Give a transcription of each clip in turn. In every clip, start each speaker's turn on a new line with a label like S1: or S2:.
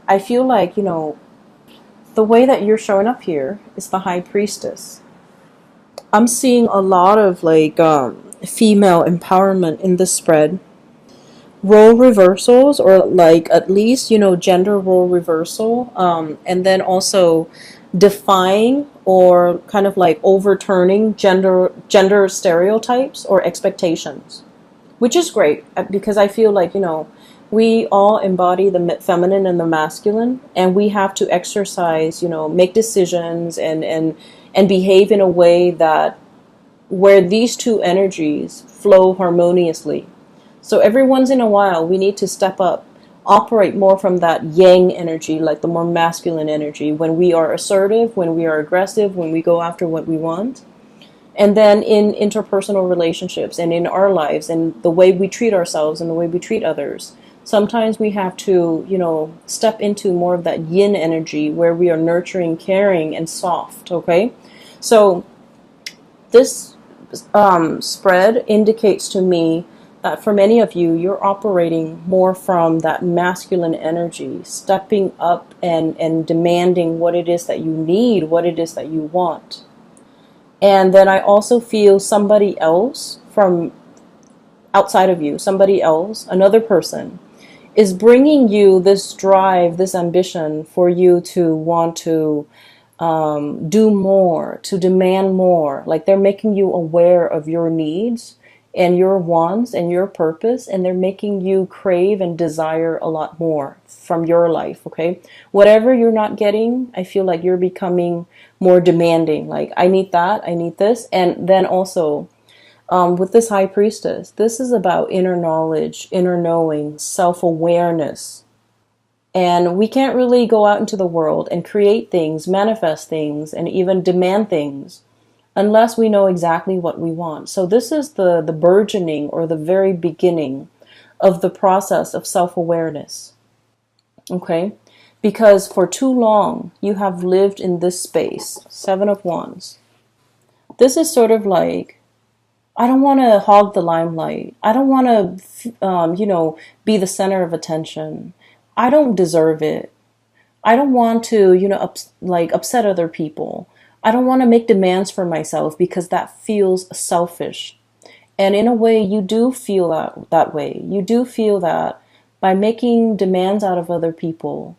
S1: I feel like, you know, the way that you're showing up here is the High Priestess. I'm seeing a lot of like female empowerment in this spread. Role reversals, or like at least, you know, gender role reversal, and then also defying or kind of like overturning gender stereotypes or expectations, which is great because I feel like, you know, we all embody the feminine and the masculine, and we have to exercise, you know, make decisions and behave in a way that where these two energies flow harmoniously. So every once in a while, we need to step up, operate more from that yang energy, like the more masculine energy, when we are assertive, when we are aggressive, when we go after what we want. And then in interpersonal relationships and in our lives and the way we treat ourselves and the way we treat others, sometimes we have to, you know, step into more of that yin energy where we are nurturing, caring, and soft, okay? So this spread indicates to me that for many of you, you're operating more from that masculine energy, stepping up and demanding what it is that you need, what it is that you want. And then I also feel somebody else from outside of you, somebody else, another person, is bringing you this drive, this ambition for you to want to do more, to demand more. Like they're making you aware of your needs and your wants and your purpose, and they're making you crave and desire a lot more from your life, okay? Whatever you're not getting, I feel like you're becoming more demanding. Like, I need that, I need this. And then also, with this High Priestess, this is about inner knowledge, inner knowing, self-awareness. And we can't really go out into the world and create things, manifest things, and even demand things unless we know exactly what we want. So this is the burgeoning or the very beginning of the process of self-awareness. Okay? Because for too long, you have lived in this space. Seven of Wands. This is sort of like, I don't want to hog the limelight. I don't want to, you know, be the center of attention. I don't deserve it. I don't want to, you know, upset other people. I don't want to make demands for myself because that feels selfish. And in a way, you do feel that way. You do feel that by making demands out of other people,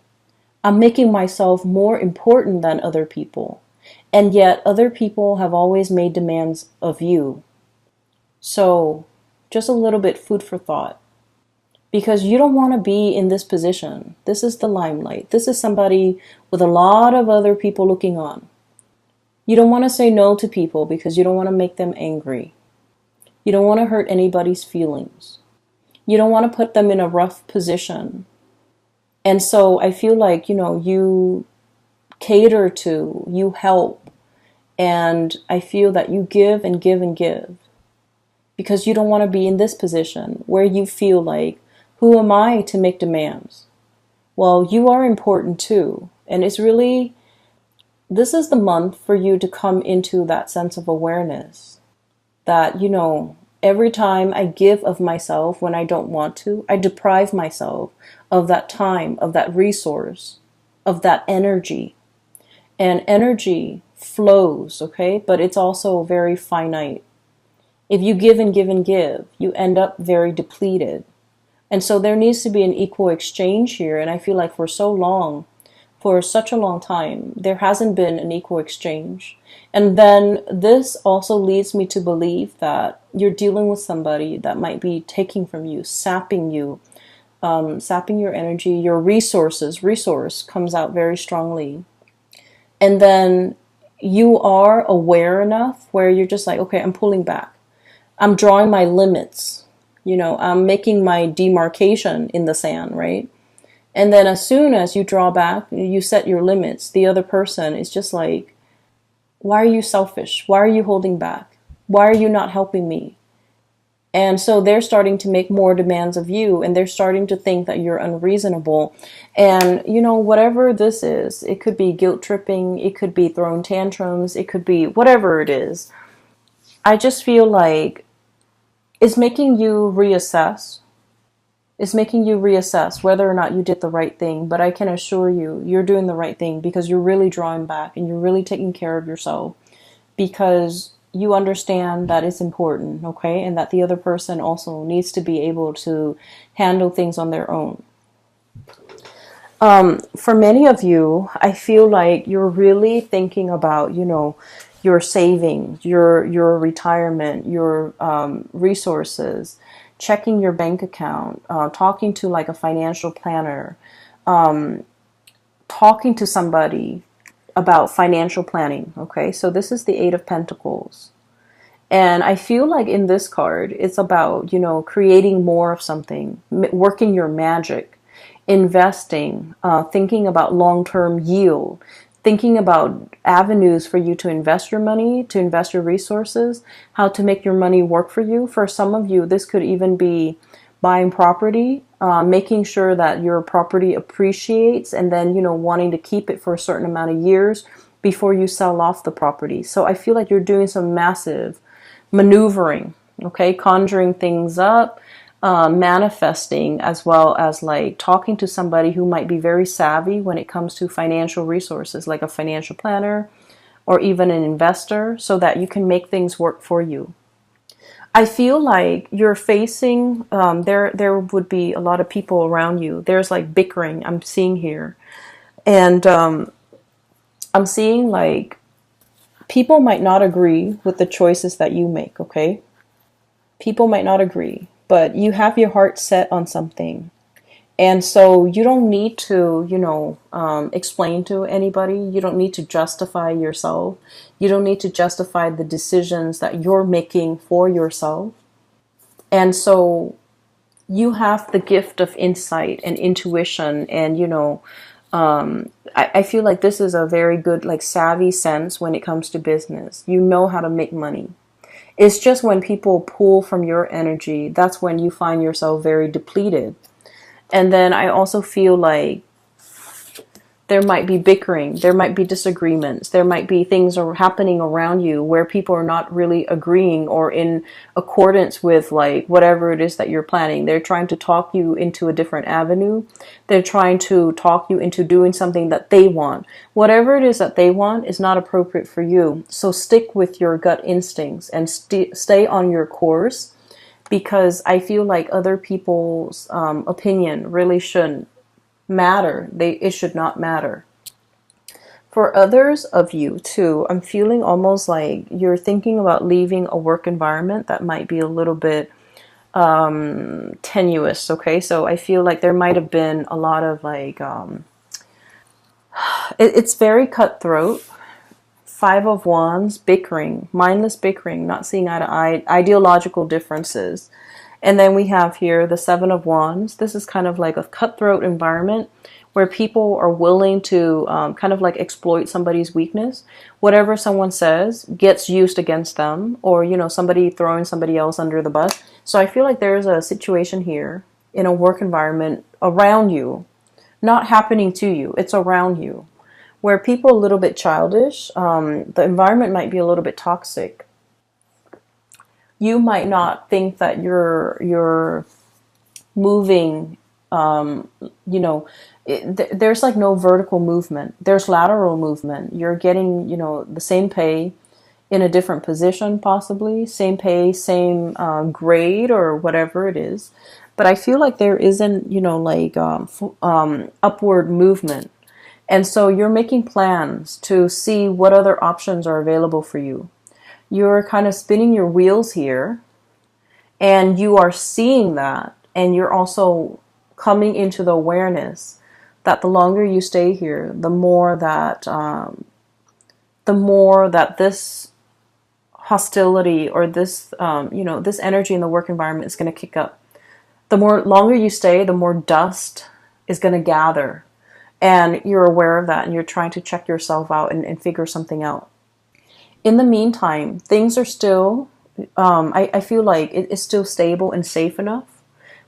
S1: I'm making myself more important than other people. And yet other people have always made demands of you. So just a little bit food for thought. Because you don't want to be in this position. This is the limelight. This is somebody with a lot of other people looking on. You don't want to say no to people because you don't want to make them angry. You don't want to hurt anybody's feelings. You don't want to put them in a rough position. And so I feel like, you know, you cater to, you help, and I feel that you give and give and give. Because you don't want to be in this position where you feel like, who am I to make demands? Well, you are important too. And it's really, this is the month for you to come into that sense of awareness. That, you know, every time I give of myself when I don't want to, I deprive myself of that time, of that resource, of that energy. And energy flows, okay? But it's also very finite. If you give and give and give, you end up very depleted. And so there needs to be an equal exchange here. And I feel like for such a long time, there hasn't been an equal exchange. And then this also leads me to believe that you're dealing with somebody that might be taking from you, sapping you, sapping your energy, your resources. Resource comes out very strongly. And then you are aware enough where you're just like, okay, I'm pulling back. I'm drawing my limits. You know, I'm making my demarcation in the sand, right? And then as soon as you draw back, you set your limits, the other person is just like, why are you selfish? Why are you holding back? Why are you not helping me? And so they're starting to make more demands of you, and they're starting to think that you're unreasonable. And, you know, whatever this is, it could be guilt tripping, it could be throwing tantrums, it could be whatever it is. I just feel like it's making you reassess It's making you reassess whether or not you did the right thing. But I can assure you, you're doing the right thing because you're really drawing back and you're really taking care of yourself because you understand that it's important, okay? And that the other person also needs to be able to handle things on their own. For many of you, I feel like you're really thinking about, your savings, your retirement, your resources, checking your bank account, talking to like a financial planner, talking to somebody about financial planning. Okay, so this is the Eight of Pentacles. And I feel like in this card, it's about, creating more of something, working your magic, investing, thinking about long-term yield, thinking about avenues for you to invest your money, to invest your resources, how to make your money work for you. For some of you, this could even be buying property, making sure that your property appreciates, and then, wanting to keep it for a certain amount of years before you sell off the property. So I feel like you're doing some massive maneuvering, okay, conjuring things up, manifesting, as well as like talking to somebody who might be very savvy when it comes to financial resources, like a financial planner or even an investor, so that you can make things work for you. I feel like you're facing, there would be a lot of people around you. There's like bickering I'm seeing here. And I'm seeing like people might not agree with the choices that you make, okay? People might not agree, but you have your heart set on something. And so you don't need to, explain to anybody. You don't need to justify yourself. You don't need to justify the decisions that you're making for yourself. And so you have the gift of insight and intuition. And, I feel like this is a very good, like, savvy sense when it comes to business. You know how to make money. It's just when people pull from your energy, that's when you find yourself very depleted. And then I also feel like there might be bickering, there might be disagreements, there might be things are happening around you where people are not really agreeing or in accordance with like whatever it is that you're planning. They're trying to talk you into a different avenue. They're trying to talk you into doing something that they want. Whatever it is that they want is not appropriate for you. So stick with your gut instincts and stay on your course, because I feel like other people's opinion really shouldn't matter. It should not matter. For others of you too, I'm feeling almost like you're thinking about leaving a work environment that might be a little bit tenuous. Okay, so I feel like there might have been a lot of like it's very cutthroat. Five of Wands, bickering, mindless bickering, not seeing eye to eye, ideological differences. And then we have here the Seven of Wands. This is kind of like a cutthroat environment where people are willing to kind of like exploit somebody's weakness. Whatever someone says gets used against them, or, somebody throwing somebody else under the bus. So I feel like there's a situation here in a work environment around you, not happening to you, it's around you, where people are a little bit childish. The environment might be a little bit toxic. You might not think that you're moving, there's like no vertical movement. There's lateral movement. You're getting, the same pay in a different position, possibly. Same pay, same grade or whatever it is. But I feel like there isn't, upward movement. And so you're making plans to see what other options are available for you. You're kind of spinning your wheels here, and you are seeing that, and you're also coming into the awareness that the longer you stay here, the more that this hostility or this this energy in the work environment is going to kick up. The more longer you stay, the more dust is going to gather, and you're aware of that, and you're trying to check yourself out and figure something out. In the meantime, things are still, I feel like it is still stable and safe enough,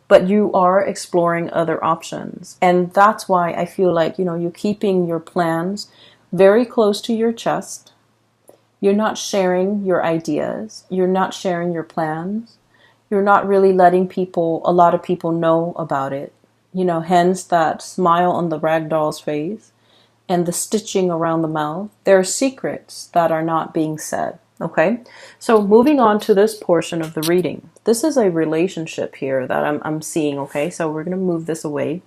S1: but you are exploring other options. And that's why I feel like, you're keeping your plans very close to your chest. You're not sharing your ideas. You're not sharing your plans. You're not really letting a lot of people know about it. Hence that smile on the ragdoll's face and the stitching around the mouth. There are secrets that are not being said. Okay, so moving on to this portion of the reading. This is a relationship here that I'm seeing. Okay, so we're going to move this away.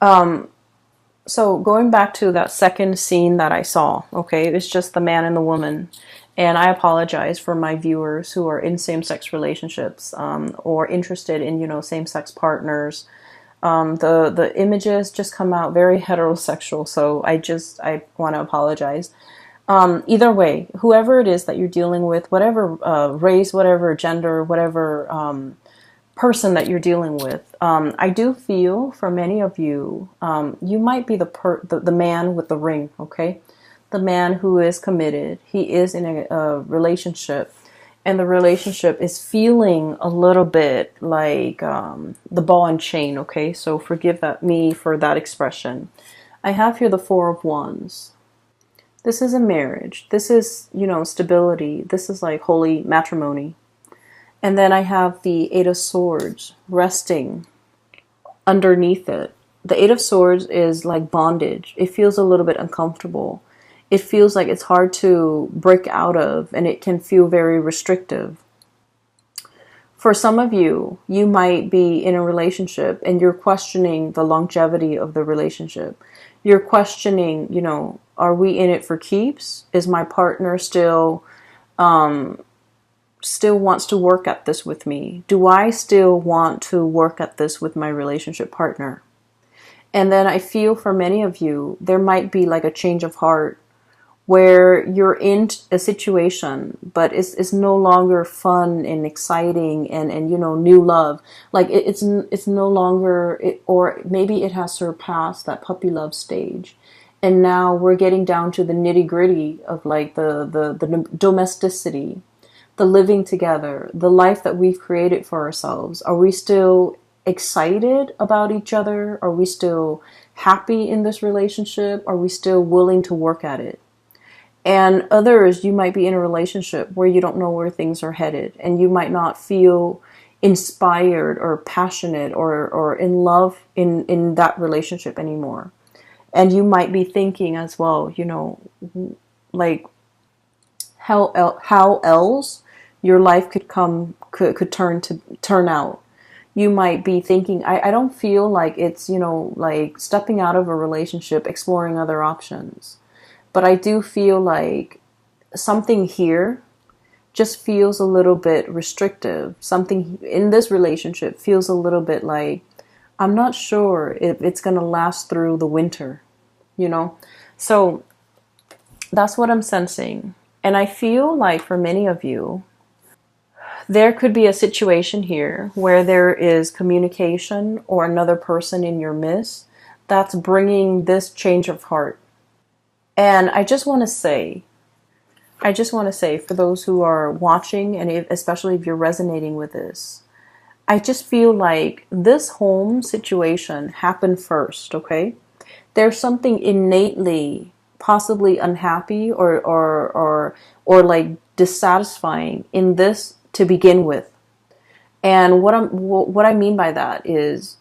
S1: So going back to that second scene that I saw, okay, it's just the man and the woman. And I apologize for my viewers who are in same-sex relationships or interested in, same-sex partners. The images just come out very heterosexual, so I want to apologize. Either way, whoever it is that you're dealing with, whatever race, whatever gender, whatever person that you're dealing with, I do feel for many of you, you might be the man with the ring, okay? The man who is committed. He is in a relationship, and the relationship is feeling a little bit like the ball and chain, okay? So forgive me for that expression. I have here the Four of Wands. This is a marriage. This is, stability. This is like holy matrimony. And then I have the Eight of Swords resting underneath it. The Eight of Swords is like bondage. It feels a little bit uncomfortable. It feels like it's hard to break out of, and it can feel very restrictive. For some of you, you might be in a relationship and you're questioning the longevity of the relationship. You're questioning, are we in it for keeps? Is my partner still wants to work at this with me? Do I still want to work at this with my relationship partner? And then I feel for many of you, there might be like a change of heart where you're in a situation, but it's no longer fun and exciting and new love. Like it's no longer, or maybe it has surpassed that puppy love stage. And now we're getting down to the nitty gritty of like the domesticity, the living together, the life that we've created for ourselves. Are we still excited about each other? Are we still happy in this relationship? Are we still willing to work at it? And others, you might be in a relationship where you don't know where things are headed, and you might not feel inspired or passionate or in love in that relationship anymore. And you might be thinking as well, like how else your life could turn out. You might be thinking, I don't feel like it's, like stepping out of a relationship, exploring other options. But I do feel like something here just feels a little bit restrictive. Something in this relationship feels a little bit like, I'm not sure if it's going to last through the winter, So that's what I'm sensing. And I feel like for many of you, there could be a situation here where there is communication or another person in your midst that's bringing this change of heart. And I just want to say, for those who are watching, and especially if you're resonating with this, I just feel like this home situation happened first, okay? There's something innately possibly unhappy or like dissatisfying in this to begin with. And what I mean by that is,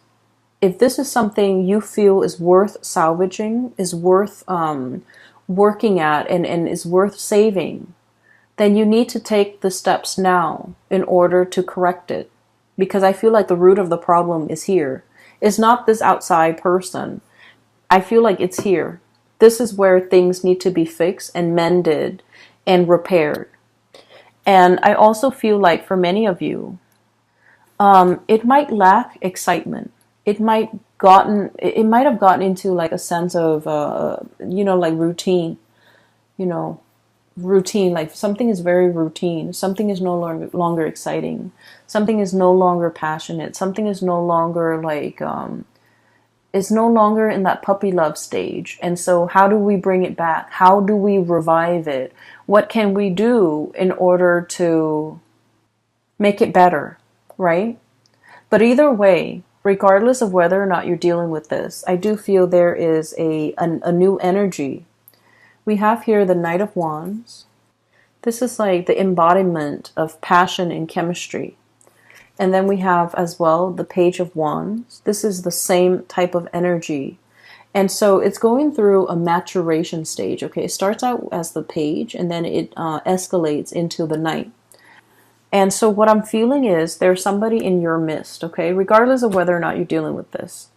S1: if this is something you feel is worth salvaging, is worth working at, and is worth saving, then you need to take the steps now in order to correct it. Because I feel like the root of the problem is here. It's not this outside person. I feel like it's here. This is where things need to be fixed and mended and repaired. And I also feel like for many of you, it might lack excitement. It might have gotten into like a sense of, like routine, like something is very routine. Something is no longer exciting. Something is no longer passionate. Something is no longer like, it's no longer in that puppy love stage. And so how do we bring it back? How do we revive it? What can we do in order to make it better, right? But either way, regardless of whether or not you're dealing with this, I do feel there is a new energy. We have here the Knight of Wands. This is like the embodiment of passion and chemistry. And then we have as well the Page of Wands. This is the same type of energy. And so it's going through a maturation stage. Okay, it starts out as the Page and then it escalates into the Knight. And so what I'm feeling is there's somebody in your midst, okay, regardless of whether or not you're dealing with this.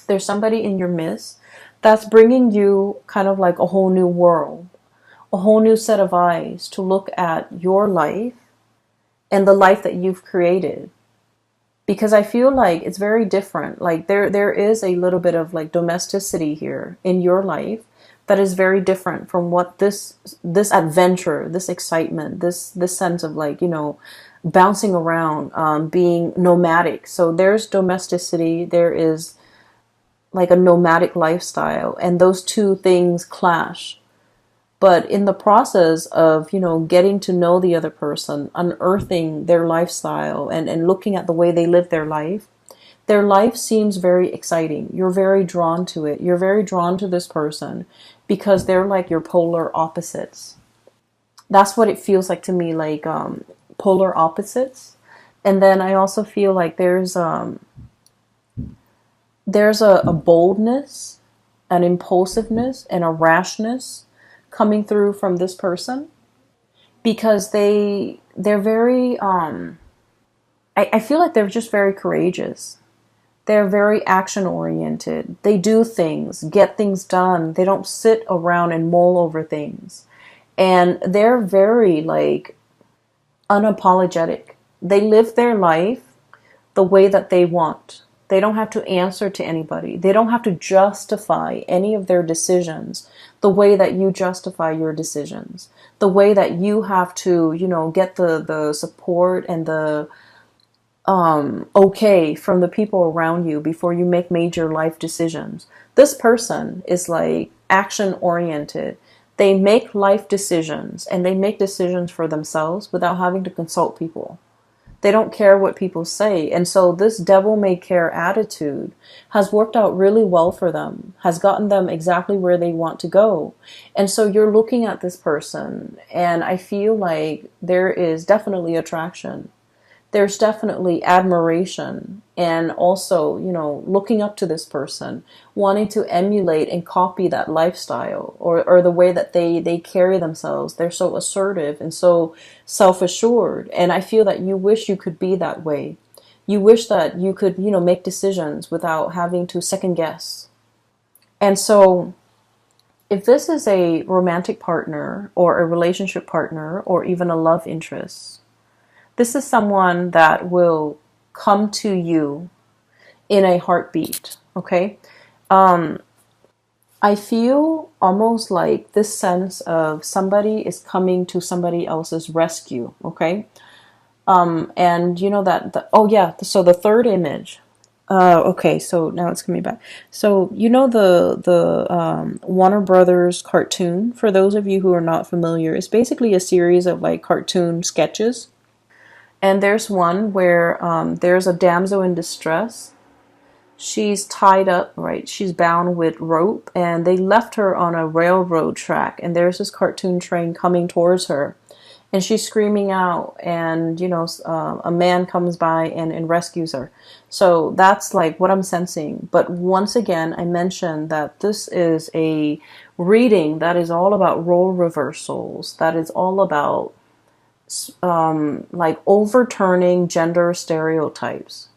S1: There's somebody in your midst that's bringing you kind of like a whole new world, a whole new set of eyes to look at your life and the life that you've created. Because I feel like it's very different. Like there is a little bit of like domesticity here in your life that is very different from what this adventure, this excitement, this sense of like, you know, bouncing around, being nomadic. So there's domesticity, there is like a nomadic lifestyle, and those two things clash. But in the process of, you know, getting to know the other person, unearthing their lifestyle and looking at the way they live their life seems very exciting. You're very drawn to it. You're very drawn to this person because they're like your polar opposites. That's what it feels like to me, like polar opposites. And then I also feel like there's a boldness, an impulsiveness, and a rashness coming through from this person, because they're very I feel like they're just very courageous. They're very action oriented. They do things, get things done. They don't sit around and mull over things. And they're very like unapologetic. They live their life the way that they want. They don't have to answer to anybody. They don't have to justify any of their decisions the way that you justify your decisions. The way that you have to, you know, get the support and the okay from the people around you before you make major life decisions. This person is like action oriented. They make life decisions and they make decisions for themselves without having to consult people. They don't care what people say. And so this devil may care attitude has worked out really well for them, has gotten them exactly where they want to go. And so you're looking at this person and I feel like there is definitely attraction. There's definitely admiration and also, you know, looking up to this person, wanting to emulate and copy that lifestyle or the way that they carry themselves. They're so assertive and so self-assured. And I feel that you wish you could be that way. You wish that you could, you know, make decisions without having to second guess. And so if this is a romantic partner or a relationship partner or even a love interest, this is someone that will come to you in a heartbeat, okay? I feel almost like this sense of somebody is coming to somebody else's rescue, okay? And you know that, oh yeah, so the third image. Okay, so now it's coming back. So you know the Warner Brothers cartoon, for those of you who are not familiar, it's basically a series of like cartoon sketches. And there's one where there's a damsel in distress. She's tied up, right? She's bound with rope, and they left her on a railroad track. And there's this cartoon train coming towards her, and she's screaming out. And you know, a man comes by and rescues her. So that's like what I'm sensing. But once again, I mentioned that this is a reading that is all about role reversals. That is all about like overturning gender stereotypes.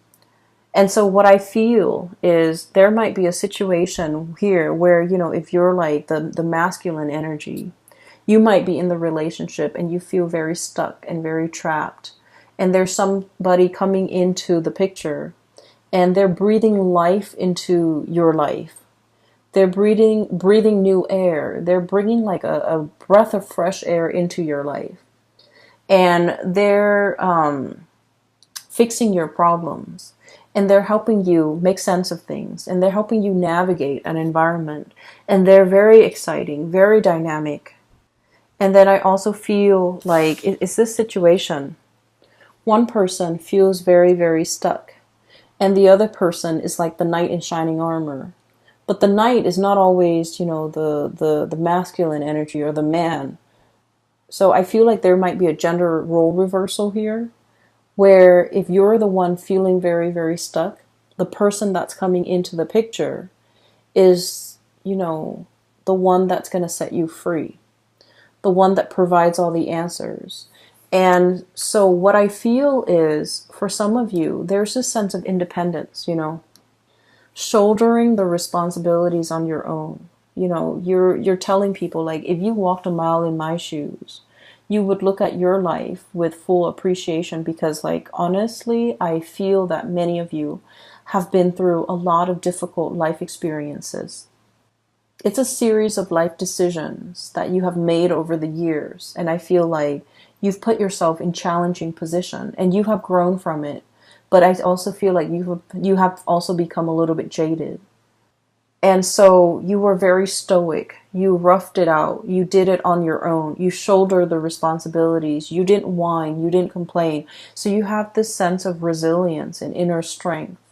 S1: And so what I feel is there might be a situation here where, you know, if you're like the masculine energy, you might be in the relationship and you feel very stuck and very trapped. And there's somebody coming into the picture and they're breathing life into your life. They're breathing new air. They're bringing like a breath of fresh air into your life. And they're fixing your problems, and they're helping you make sense of things, and they're helping you navigate an environment, and they're very exciting, very dynamic. And then I also feel like it's this situation. One person feels very, very stuck, and the other person is like the knight in shining armor. But the knight is not always, you know, the masculine energy or the man. So I feel like there might be a gender role reversal here, where if you're the one feeling very, very stuck, the person that's coming into the picture is, you know, the one that's going to set you free, the one that provides all the answers. And so what I feel is, for some of you, there's this sense of independence, you know, shouldering the responsibilities on your own. You know, you're telling people, like, if you walked a mile in my shoes, you would look at your life with full appreciation, because, like, honestly, I feel that many of you have been through a lot of difficult life experiences. It's a series of life decisions that you have made over the years, and I feel like you've put yourself in challenging position and you have grown from it. But I also feel like you have also become a little bit jaded. And so you were very stoic. You roughed it out. You did it on your own. You shouldered the responsibilities. You didn't whine. You didn't complain. So you have this sense of resilience and inner strength.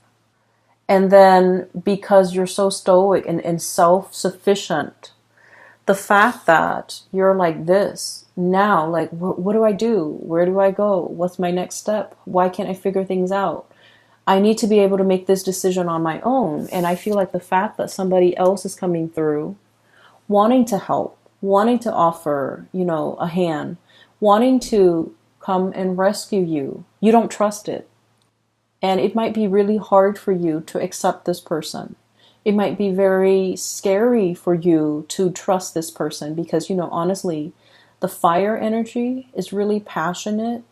S1: And then because you're so stoic and self-sufficient, the fact that you're like this now, like, what do I do? Where do I go? What's my next step? Why can't I figure things out? I need to be able to make this decision on my own. And I feel like the fact that somebody else is coming through, wanting to help, wanting to offer, you know, a hand, wanting to come and rescue you, you don't trust it. And it might be really hard for you to accept this person. It might be very scary for you to trust this person because, you know, honestly, the fire energy is really passionate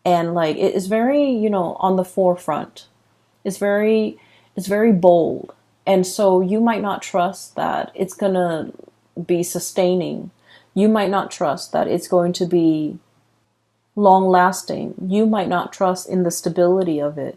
S1: and, like, it is very, you know, on the forefront. It's very bold. And so you might not trust that it's going to be sustaining. You might not trust that it's going to be long lasting. You might not trust in the stability of it.